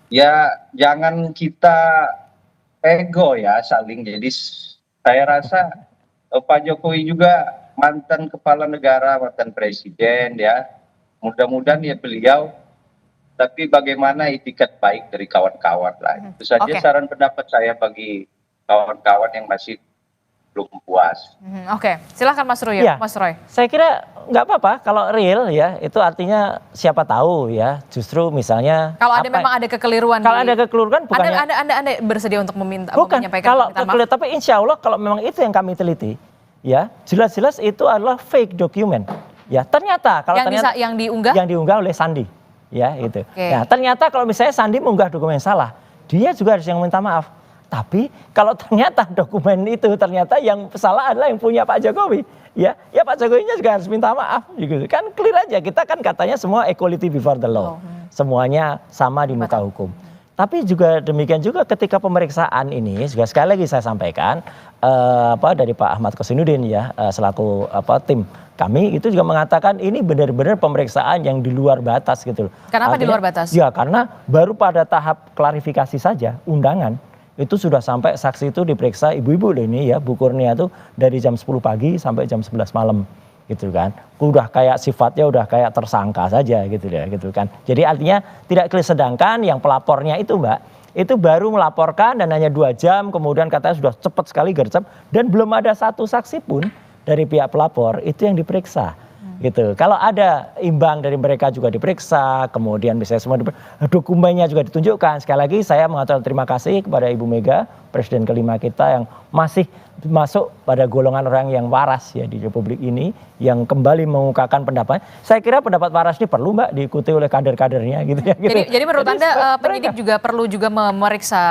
ya jangan kita ego ya saling. Jadi saya rasa Pak Jokowi juga mantan kepala negara, mantan presiden ya. Mudah-mudahan ya beliau, tapi bagaimana itikat baik dari kawan-kawan lah. Itu saja Oke. saran pendapat saya bagi kawan-kawan yang masih belum puas. Oke, silakan Mas Roy. Iya. Mas Roy. Saya kira nggak apa-apa kalau real ya, itu artinya siapa tahu ya, justru misalnya Kalau memang ada kekeliruan, kalau ada kekeliruan bukannya Anda bersedia untuk bukan menyampaikan kalau permintaan maaf? kekeliruan, tapi insya Allah kalau memang itu yang kami teliti ya, jelas-jelas itu adalah fake dokumen ya. Ternyata kalau yang diunggah yang diunggah oleh Sandi ya itu. Oke. Nah, ternyata kalau misalnya Sandi mengunggah dokumen salah, dia juga harus yang minta maaf. Tapi kalau ternyata dokumen itu ternyata yang salah adalah yang punya Pak Jokowi, ya Pak Jokowinya juga harus minta maaf, gitu. Kan clear aja, kita kan katanya semua equality before the law, semuanya sama di muka hukum. Tapi juga demikian juga ketika pemeriksaan ini, juga sekali lagi saya sampaikan dari Pak Ahmad Kosinudin ya selaku tim kami itu juga mengatakan ini benar-benar pemeriksaan yang di luar batas gitu loh. Kenapa di luar batas? Ya karena baru pada tahap klarifikasi saja undangan itu sudah sampai saksi itu diperiksa ibu-ibu loh ini ya, Bu Kurnia tuh dari jam 10 pagi sampai jam 11 malam gitu kan. Udah kayak sifatnya udah kayak tersangka saja gitu ya gitu kan. Jadi artinya tidak clear, sedangkan yang pelapornya itu Mbak, itu baru melaporkan dan hanya 2 jam kemudian katanya sudah cepat sekali gercep dan belum ada satu saksi pun dari pihak pelapor itu yang diperiksa. Gitu. Kalau ada imbang dari mereka juga diperiksa, kemudian bisa semua dokumennya juga ditunjukkan. Sekali lagi saya mengucapkan terima kasih kepada Ibu Mega, Presiden kelima kita yang masih masuk pada golongan orang yang waras ya di Republik ini, yang kembali mengungkapkan pendapat. Saya kira pendapat waras ini perlu Mbak diikuti oleh kader-kadernya gitu ya. Gitu. Jadi menurut Anda penyidik juga perlu juga memeriksa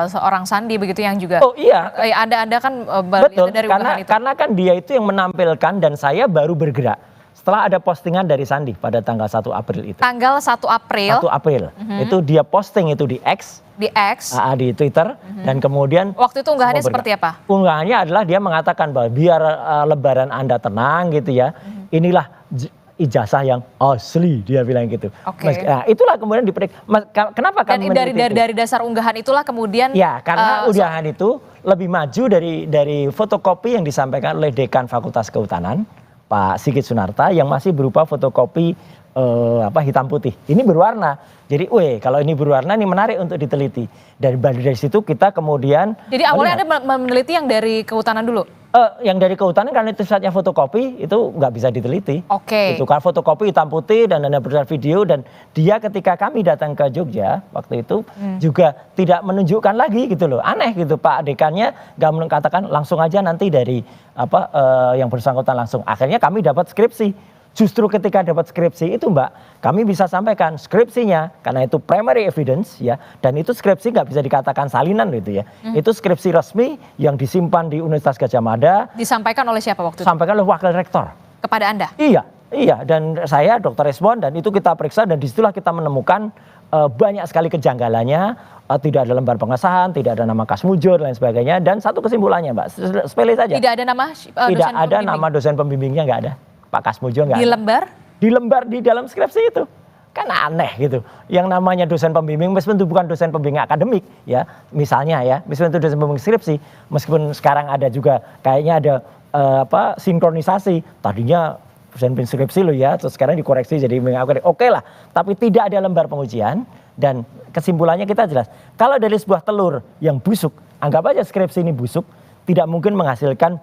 seorang Sandi begitu yang juga. Oh iya. Anda kan Betul, dari unggahan itu. karena kan dia itu yang menampilkan dan saya baru bergerak setelah ada postingan dari Sandi pada tanggal 1 April itu. Tanggal 1 April. 1 April. Itu dia posting itu di X. Di X. Di Twitter. Dan kemudian. Waktu itu unggahannya seperti apa? Unggahannya adalah dia mengatakan bahwa biar lebaran Anda tenang gitu ya. Inilah ijazah yang asli, dia bilang gitu. Oke. Nah, itulah kemudian diperiksa. Kenapa kami meneliti itu? Dari dasar unggahan itulah kemudian. Ya, karena unggahan itu lebih maju dari fotokopi yang disampaikan oleh Dekan Fakultas Kehutanan, Pak Sigit Sunarta, yang masih berupa fotokopi hitam putih. Ini berwarna. Jadi, kalau ini berwarna ini menarik untuk diteliti. Dari situ kita kemudian. Jadi awalnya Anda meneliti yang dari kehutanan dulu? Yang dari kehutanan karena itu saatnya fotokopi itu nggak bisa diteliti. Oke. Itu kan fotokopi hitam putih dan ada beredar video, dan dia ketika kami datang ke Jogja waktu itu juga tidak menunjukkan lagi gitu loh. Aneh gitu, Pak dekannya nggak mengatakan langsung aja nanti dari yang bersangkutan langsung. Akhirnya kami dapat skripsi Justru ketika dapat skripsi itu Mbak, kami bisa sampaikan skripsinya karena itu primary evidence ya, dan itu skripsi nggak bisa dikatakan salinan gitu ya. Itu skripsi resmi yang disimpan di Universitas Gadjah Mada. Disampaikan oleh siapa waktu itu? Sampaikan oleh wakil rektor. Kepada Anda? Iya, dan saya Dr. Reswan, dan itu kita periksa dan disitulah kita menemukan banyak sekali kejanggalannya, tidak ada lembar pengesahan, tidak ada nama Kasmujur dan lain sebagainya, dan satu kesimpulannya Mbak, sepele saja. Tidak ada nama Tidak dosen ada pembimbing? nama dosen pembimbingnya, nggak ada. Pak Kasmujur nggak Di ada. lembar? Di lembar di dalam skripsi itu. Kan aneh gitu. Yang namanya dosen pembimbing, meskipun itu bukan dosen pembimbing akademik ya, misalnya ya, meskipun itu dosen pembimbing skripsi, meskipun sekarang ada juga kayaknya ada sinkronisasi. Tadinya dosen pembimbing skripsi loh ya, terus sekarang dikoreksi jadi pembimbing akademik. Oke lah, tapi tidak ada lembar pengujian, dan kesimpulannya kita jelas. Kalau dari sebuah telur yang busuk, anggap aja skripsi ini busuk, tidak mungkin menghasilkan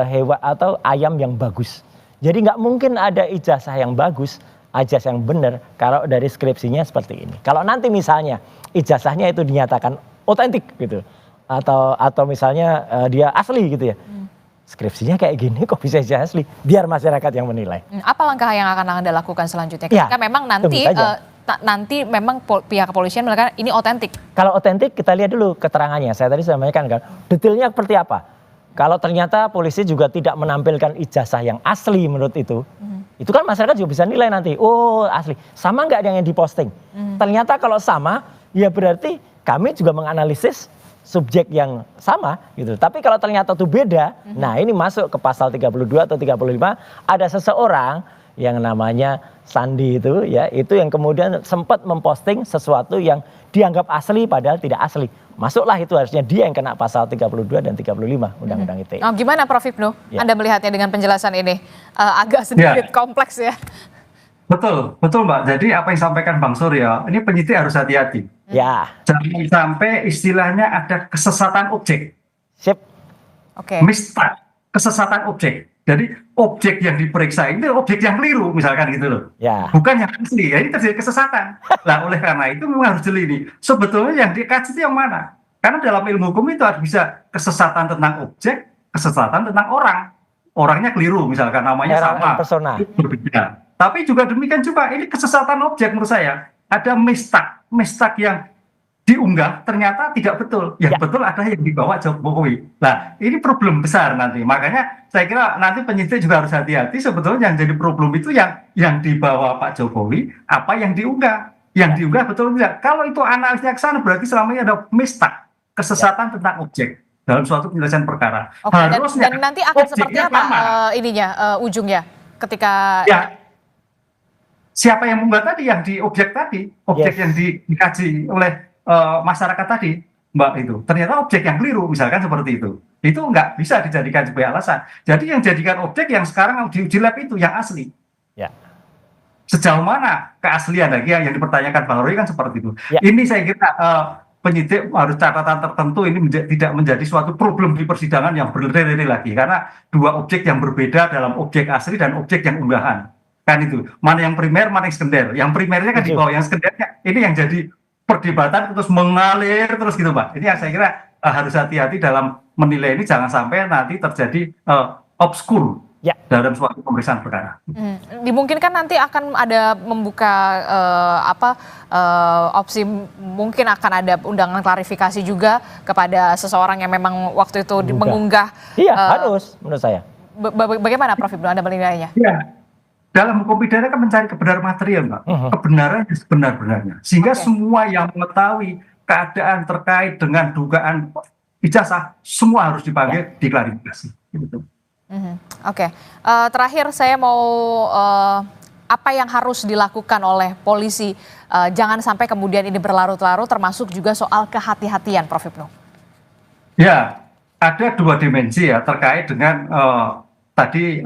hewan atau ayam yang bagus. Jadi nggak mungkin ada ijazah yang bagus, ijazah yang benar kalau dari skripsinya seperti ini. Kalau nanti misalnya ijazahnya itu dinyatakan otentik gitu, atau misalnya dia asli gitu ya, skripsinya kayak gini kok bisa ijazah asli? Biar masyarakat yang menilai. Apa langkah yang akan Anda lakukan selanjutnya? Ya, Ketika memang nanti memang pihak kepolisian mengatakan ini otentik. Kalau otentik kita lihat dulu keterangannya. Saya tadi sampaikan kan, detailnya seperti apa. Kalau ternyata polisi juga tidak menampilkan ijazah yang asli menurut itu kan masyarakat juga bisa nilai nanti. Oh asli, sama nggak dengan yang diposting? Ternyata kalau sama, ya berarti kami juga menganalisis subjek yang sama gitu. Tapi kalau ternyata itu beda, nah ini masuk ke pasal 32 atau 35, ada seseorang yang namanya Sandi itu ya, itu yang kemudian sempat memposting sesuatu yang dianggap asli padahal tidak asli. Masuklah itu, harusnya dia yang kena pasal 32 dan 35 Undang-Undang ITE. Oh, gimana Prof Hipnu? Ya. Anda melihatnya dengan penjelasan ini agak sedikit kompleks ya? Betul Mbak. Jadi apa yang disampaikan Bang Suryo, ini penyidik harus hati-hati. Ya, Jangan sampai istilahnya ada kesesatan objek. sip. Oke. Mistake, kesesatan objek. Jadi objek yang diperiksa itu objek yang keliru misalkan gitu loh. Ya. Bukan yang asli, ya ini terjadi kesesatan. Nah oleh karena itu memang harus jeli nih. Sebetulnya yang dikaji itu yang mana? Karena dalam ilmu hukum itu harus bisa kesesatan tentang objek, kesesatan tentang orang. Orangnya keliru misalkan, namanya sama. Persona. Itu berbeda. Tapi juga demikian juga ini kesesatan objek menurut saya. Ada mistake yang diunggah ternyata tidak betul. Yang betul adalah yang dibawa Jokowi. Nah, ini problem besar nanti. Makanya saya kira nanti penyidik juga harus hati-hati. Sebetulnya yang jadi problem itu yang dibawa Pak Jokowi, apa yang diunggah. Yang diunggah betul tidak. Kalau itu analisnya ke sana berarti selama ini ada mistake, kesesatan tentang objek dalam suatu penyelesaian perkara. Oke, Harusnya dan nanti akan seperti objeknya apa sama. ujungnya ketika Ya, siapa yang mengunggah tadi, yang di objek tadi, objek yang dikaji oleh masyarakat tadi, Mbak, itu ternyata objek yang keliru misalkan seperti itu nggak bisa dijadikan sebagai alasan. Jadi yang jadikan objek yang sekarang diuji lab itu yang asli. Ya. Sejauh mana keaslian lagi yang dipertanyakan Bang Roy kan seperti itu. Ya. Ini saya kira penyidik harus catatan tertentu, ini tidak menjadi suatu problem di persidangan yang berlari-lari lagi, karena dua objek yang berbeda dalam objek asli dan objek yang unggahan kan itu, mana yang primer mana yang sekunder. Yang primernya kan di bawah, yang sekundernya ini yang jadi perdebatan terus mengalir terus gitu Pak. Ini yang saya kira harus hati-hati dalam menilai ini, jangan sampai nanti terjadi obskur dalam suatu pemeriksaan perkara. Dimungkinkan nanti akan ada membuka opsi, mungkin akan ada undangan klarifikasi juga kepada seseorang yang memang waktu itu mengunggah. Iya, harus menurut saya. Bagaimana Prof Hipnu Anda menilainya? Iya. Dalam hukum pidana kan mencari kebenaran material, Mbak. Kebenaran yang sebenar-benarnya. Sehingga semua yang mengetahui keadaan terkait dengan dugaan ijazah, semua harus dipanggil, diklarifikasi. Gitu. Oke. Terakhir saya mau apa yang harus dilakukan oleh polisi, jangan sampai kemudian ini berlarut-larut, termasuk juga soal kehati-hatian, Prof Hipnu. Ya, ada dua dimensi ya terkait dengan tadi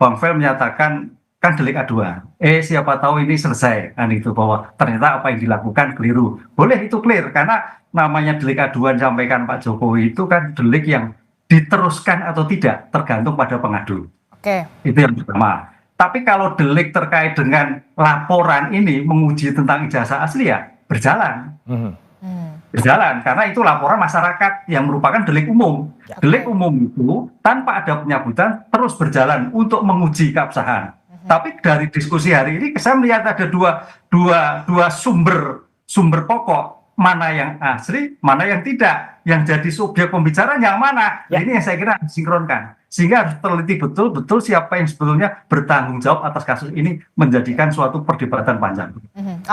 Bang Fel menyatakan kan delik aduan. Siapa tahu ini selesai kan itu, bahwa ternyata apa yang dilakukan keliru. Boleh itu clear, karena namanya delik aduan sampaikan Pak Jokowi itu kan delik yang diteruskan atau tidak tergantung pada pengadu. Oke. Itu yang pertama. Tapi kalau delik terkait dengan laporan ini menguji tentang ijazah asli ya berjalan. Berjalan karena itu laporan masyarakat yang merupakan delik umum. Delik umum itu tanpa ada pencabutan terus berjalan untuk menguji keabsahan. Tapi dari diskusi hari ini saya melihat ada dua sumber pokok, mana yang asli, mana yang tidak, yang jadi subjek pembicaraan yang mana. Ya. Ini yang saya kira harus sinkronkan, sehingga harus teliti betul siapa yang sebetulnya bertanggung jawab atas kasus ini, menjadikan suatu perdebatan panjang.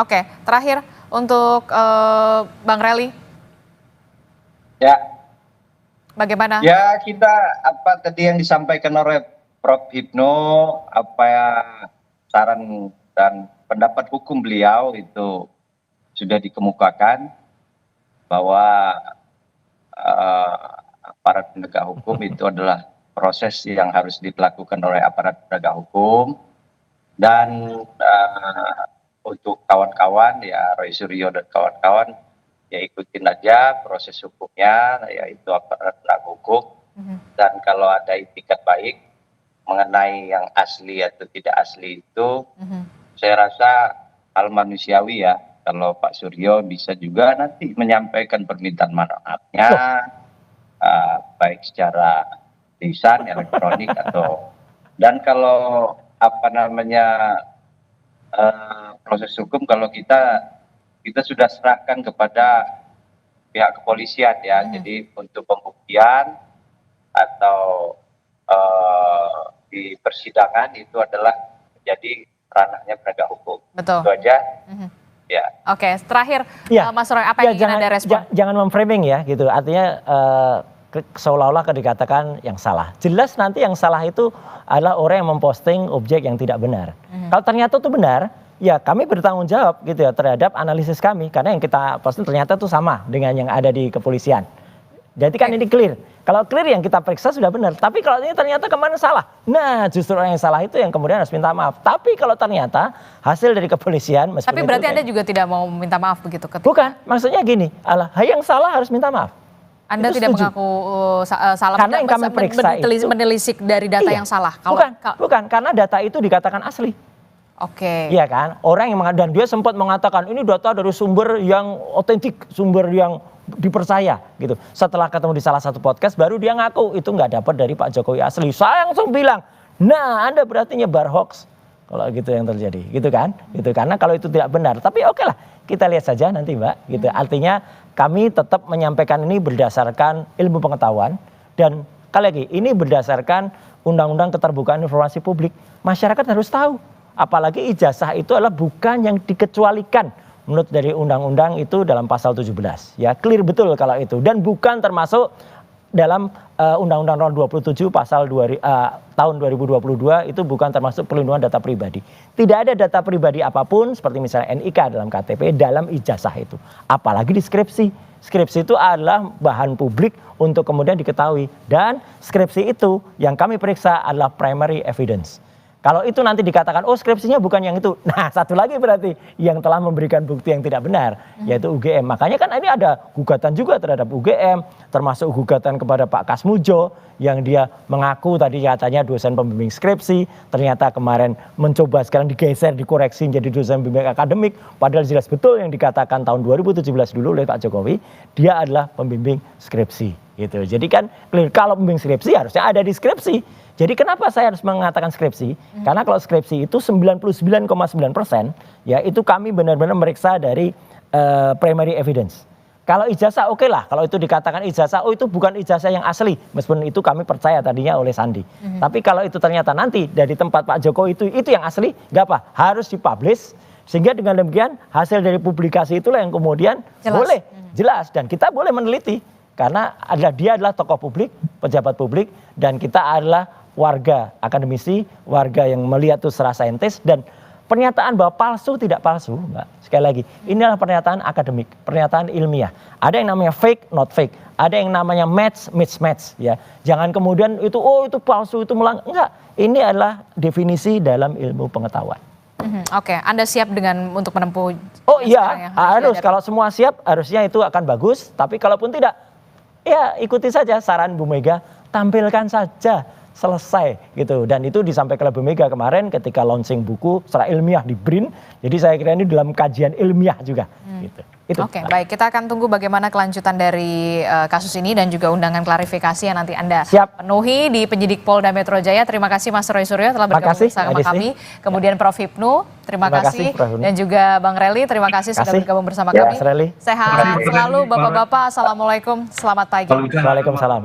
Oke, terakhir untuk Bang Rally, Ya, bagaimana? ya kita apa tadi yang disampaikan oleh Prof. Hipno, apa ya, saran dan pendapat hukum beliau itu sudah dikemukakan bahwa aparat penegak hukum itu adalah proses yang harus dilakukan oleh aparat penegak hukum, dan untuk kawan-kawan ya Roy Suryo dan kawan-kawan ya ikutin aja proses hukumnya, yaitu aparat penegak hukum. Dan kalau ada itikat baik mengenai yang asli atau tidak asli itu, saya rasa hal manusiawi ya, kalau Pak Suryo bisa juga nanti menyampaikan permintaan maafnya, baik secara lisan, elektronik, atau, dan kalau apa namanya proses hukum, kalau kita sudah serahkan kepada pihak kepolisian ya, jadi untuk pembuktian atau di persidangan itu adalah menjadi ranahnya penegak hukum. Betul. Itu aja. Ya. Oke, terakhir Ya. Mas Roy, apa yang ingin Anda respon? Jangan memframing ya gitu. Artinya seolah-olah dikatakan yang salah. Jelas nanti yang salah itu adalah orang yang memposting objek yang tidak benar. Kalau ternyata itu benar, ya kami bertanggung jawab gitu ya terhadap analisis kami, karena yang kita posting ternyata itu sama dengan yang ada di kepolisian. Jadi kan ini clear. Kalau clear yang kita periksa sudah benar. Tapi kalau ini ternyata kemana salah. Nah justru orang yang salah itu yang kemudian harus minta maaf. Tapi kalau ternyata hasil dari kepolisian. Tapi berarti Anda juga tidak mau minta maaf begitu ketika? Bukan, maksudnya gini. Yang salah harus minta maaf. Anda itu tidak setuju. mengaku salah. Karena yang kami periksa itu. Menelisik dari data yang salah. Bukan, karena data itu dikatakan asli. Oke. Iya kan, orang yang dan dia sempat mengatakan ini data dari sumber yang otentik, sumber yang dipercaya gitu. Setelah ketemu di salah satu podcast baru dia ngaku itu nggak dapat dari Pak Jokowi asli. Saya langsung bilang, nah Anda berarti nyebar hoax kalau gitu yang terjadi, gitu kan? Gitu karena kalau itu tidak benar. Tapi oke lah, kita lihat saja nanti Mbak. Gitu. Artinya kami tetap menyampaikan ini berdasarkan ilmu pengetahuan dan kali lagi ini berdasarkan Undang-Undang Keterbukaan Informasi Publik. Masyarakat harus tahu. Apalagi ijazah itu adalah bukan yang dikecualikan menurut dari undang-undang itu dalam pasal 17 ya, clear betul kalau itu, dan bukan termasuk dalam Undang-Undang Nomor 27 pasal tahun 2022 itu bukan termasuk perlindungan data pribadi. Tidak ada data pribadi apapun seperti misalnya NIK dalam KTP dalam ijazah itu, apalagi di skripsi. Skripsi itu adalah bahan publik untuk kemudian diketahui, dan skripsi itu yang kami periksa adalah primary evidence. Kalau itu nanti dikatakan, oh skripsinya bukan yang itu. Nah satu lagi berarti yang telah memberikan bukti yang tidak benar, yaitu UGM. Makanya kan ini ada gugatan juga terhadap UGM, termasuk gugatan kepada Pak Kasmujo, yang dia mengaku tadi katanya dosen pembimbing skripsi, ternyata kemarin mencoba sekarang digeser, dikoreksi menjadi dosen pembimbing akademik, padahal jelas betul yang dikatakan tahun 2017 dulu oleh Pak Jokowi, dia adalah pembimbing skripsi. Gitu. Jadi kan kalau pembimbing skripsi harusnya ada di skripsi. Jadi kenapa saya harus mengatakan skripsi? Karena kalau skripsi itu 99,9% ya itu kami benar-benar meriksa dari primary evidence. Kalau ijazah oke lah, kalau itu dikatakan ijazah, oh itu bukan ijazah yang asli. Meskipun itu kami percaya tadinya oleh Sandi. Tapi kalau itu ternyata nanti dari tempat Pak Jokowi itu yang asli, nggak apa, harus dipublish. Sehingga dengan demikian hasil dari publikasi itulah yang kemudian boleh jelas dan kita boleh meneliti. Karena dia adalah tokoh publik, pejabat publik, dan kita adalah warga akademisi, warga yang melihat itu secara saintis, dan pernyataan bahwa palsu tidak palsu, Mbak. Sekali lagi, ini adalah pernyataan akademik, pernyataan ilmiah. Ada yang namanya fake, not fake. Ada yang namanya match, mismatch. Ya, jangan kemudian itu palsu, itu enggak. Ini adalah definisi dalam ilmu pengetahuan. Oke, Anda siap untuk menempuh? Oh iya, harus. Kalau semua siap, harusnya itu akan bagus. Tapi kalaupun tidak, ya ikuti saja saran Bu Mega, tampilkan saja. Selesai gitu, dan itu disampaikan oleh Bu Mega kemarin ketika launching buku secara ilmiah di BRIN. Jadi saya kira ini dalam kajian ilmiah juga Gitu. Itu. Oke, baik. Kita akan tunggu bagaimana kelanjutan dari kasus ini dan juga undangan klarifikasi yang nanti Anda penuhi di penyidik Polda Metro Jaya. Terima kasih Mas Roy Suryo telah bergabung bersama kami. Kemudian Prof. Hipnu, terima kasih. Dan juga Bang Reli, terima kasih sudah bergabung bersama kami. Sehat selalu Bapak-Bapak. Assalamualaikum. Selamat pagi. Waalaikumsalam.